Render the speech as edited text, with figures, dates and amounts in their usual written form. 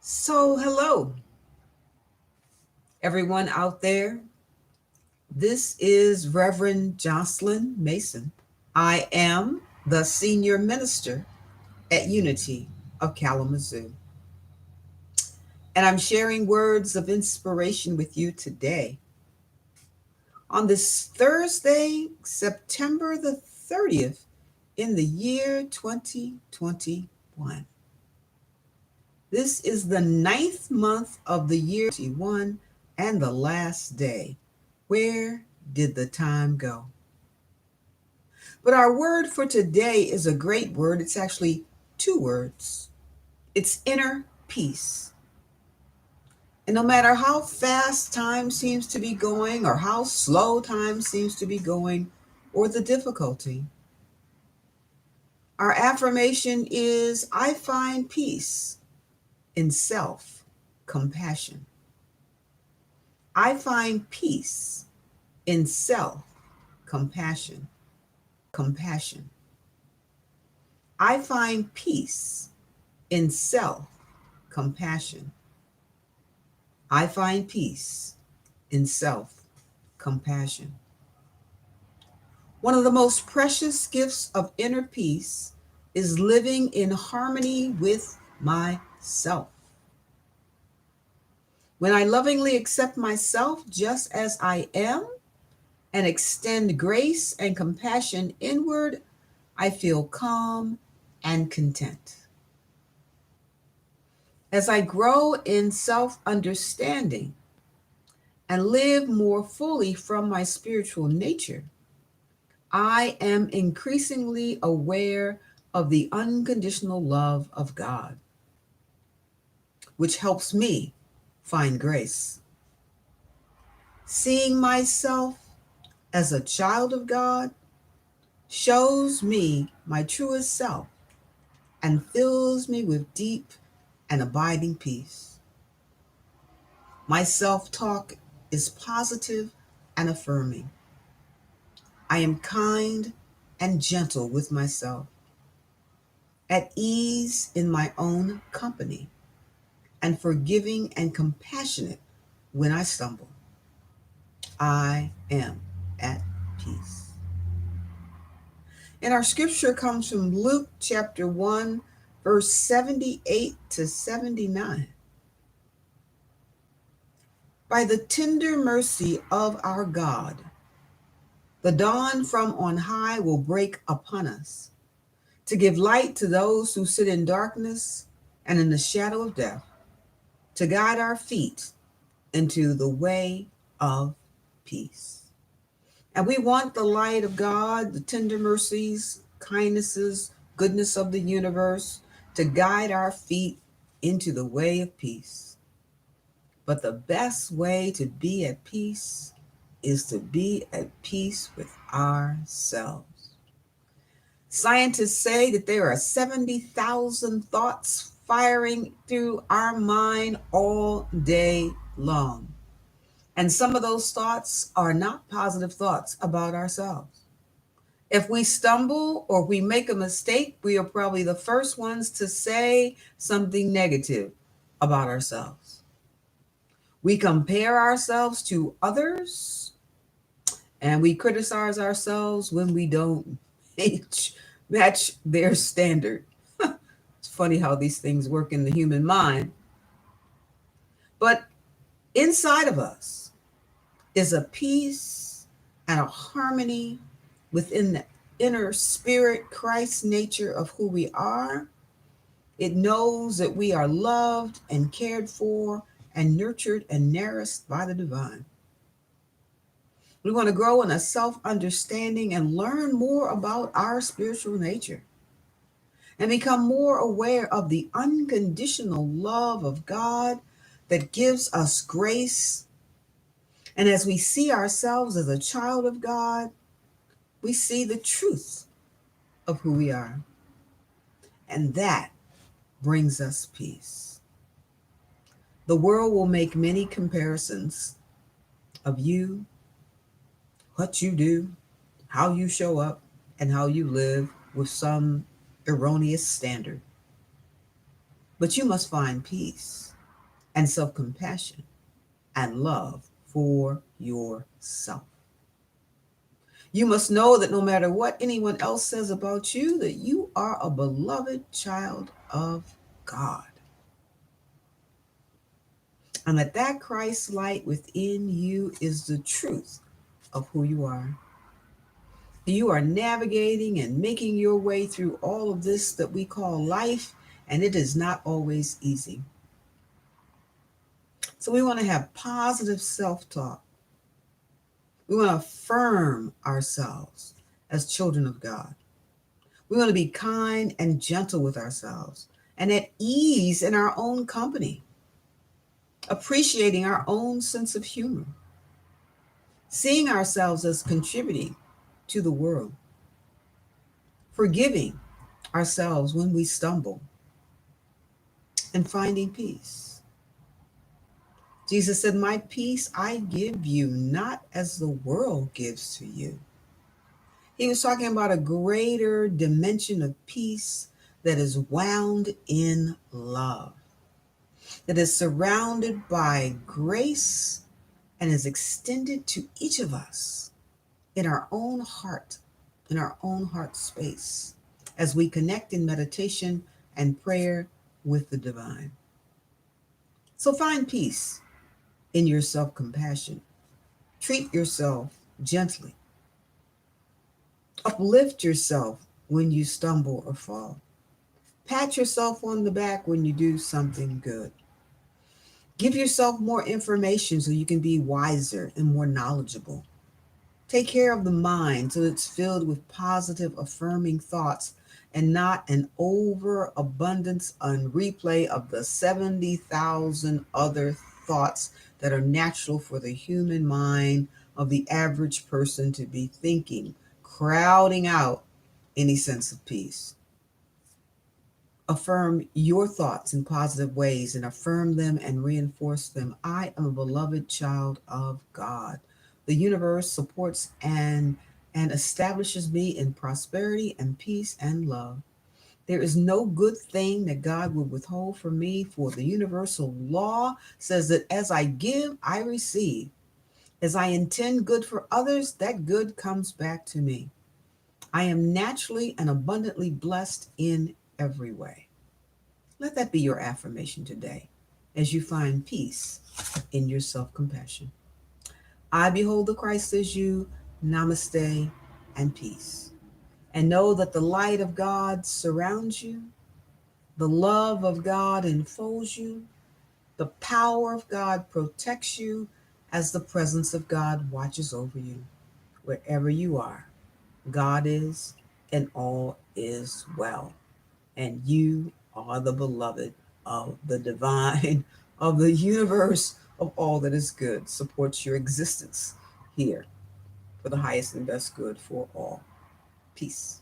Hello, everyone out there. This is Reverend Joslyn Mason. I am the senior minister at Unity of Kalamazoo, and I'm sharing words of inspiration with you today on this Thursday, September the 30th, in the year 2021. This is the ninth month of the year 21 and the last day. Where did the time go? But our word for today is a great word. It's actually two words. It's inner peace. And no matter how fast time seems to be going, or how slow time seems to be going, or the difficulty, our affirmation is I find peace in self compassion. I find peace in self compassion. Compassion. I find peace in self compassion. I find peace in self compassion. One of the most precious gifts of inner peace is living in harmony with myself. When I lovingly accept myself just as I am and extend grace and compassion inward, I feel calm and content. As I grow in self understanding and live more fully from my spiritual nature, I am increasingly aware of the unconditional love of God, which helps me find grace. Seeing myself as a child of God shows me my truest self and fills me with deep and abiding peace. My self talk is positive and affirming. I am kind and gentle with myself, at ease in my own company, and forgiving and compassionate when I stumble. I am at peace. And our scripture comes from Luke chapter 1, verse 78 to 79. By the tender mercy of our God, the dawn from on high will break upon us to give light to those who sit in darkness and in the shadow of death, to guide our feet into the way of peace. And we want the light of God, the tender mercies, kindnesses, goodness of the universe to guide our feet into the way of peace. But the best way to be at peace is to be at peace with ourselves. Scientists say that there are 70,000 thoughts firing through our mind all day long. And some of those thoughts are not positive thoughts about ourselves. If we stumble or we make a mistake, we are probably the first ones to say something negative about ourselves. We compare ourselves to others and we criticize ourselves when we don't match their standard. It's funny how these things work in the human mind. But inside of us is a peace and a harmony within the inner spirit, Christ nature of who we are. It knows that we are loved and cared for and nurtured and nourished by the divine. We want to grow in a self understanding and learn more about our spiritual nature and become more aware of the unconditional love of God that gives us grace. And as we see ourselves as a child of God, we see the truth of who we are. And that brings us peace. The world will make many comparisons of you, what you do, how you show up, and how you live with some erroneous standard. But you must find peace and self-compassion and love for yourself. You must know that no matter what anyone else says about you, that you are a beloved child of God. And that Christ light within you is the truth of who you are. You are navigating and making your way through all of this that we call life, and it is not always easy. So we want to have positive self-talk. We want to affirm ourselves as children of God. We want to be kind and gentle with ourselves and at ease in our own company, appreciating our own sense of humor, seeing ourselves as contributing to the world, forgiving ourselves when we stumble, and finding peace. Jesus said, "My peace I give you, not as the world gives to you." He was talking about a greater dimension of peace that is wound in love, that is surrounded by grace and is extended to each of us in our own heart, in our own heart space, as we connect in meditation and prayer with the divine. So find peace in your self compassion. Treat yourself gently. Uplift yourself when you stumble or fall. Pat yourself on the back when you do something good. Give yourself more information so you can be wiser and more knowledgeable. Take care of the mind so it's filled with positive, affirming thoughts and not an overabundance and replay of the 70,000 other thoughts that are natural for the human mind of the average person to be thinking, crowding out any sense of peace. Affirm your thoughts in positive ways and affirm them and reinforce them. I am a beloved child of God. The universe supports and establishes me in prosperity and peace and love. There is no good thing that God would withhold from me, for the universal law says that as I give, I receive. As I intend good for others, that good comes back to me. I am naturally and abundantly blessed in every way. Let that be your affirmation today as you find peace in your self compassion. I behold the Christ as you. Namaste and peace. And know that the light of God surrounds you, the love of God enfolds you, the power of God protects you as the presence of God watches over you. Wherever you are, God is, and all is well. And you are the beloved of the divine, of the universe, of all that is good, supports your existence here for the highest and best good for all. Peace.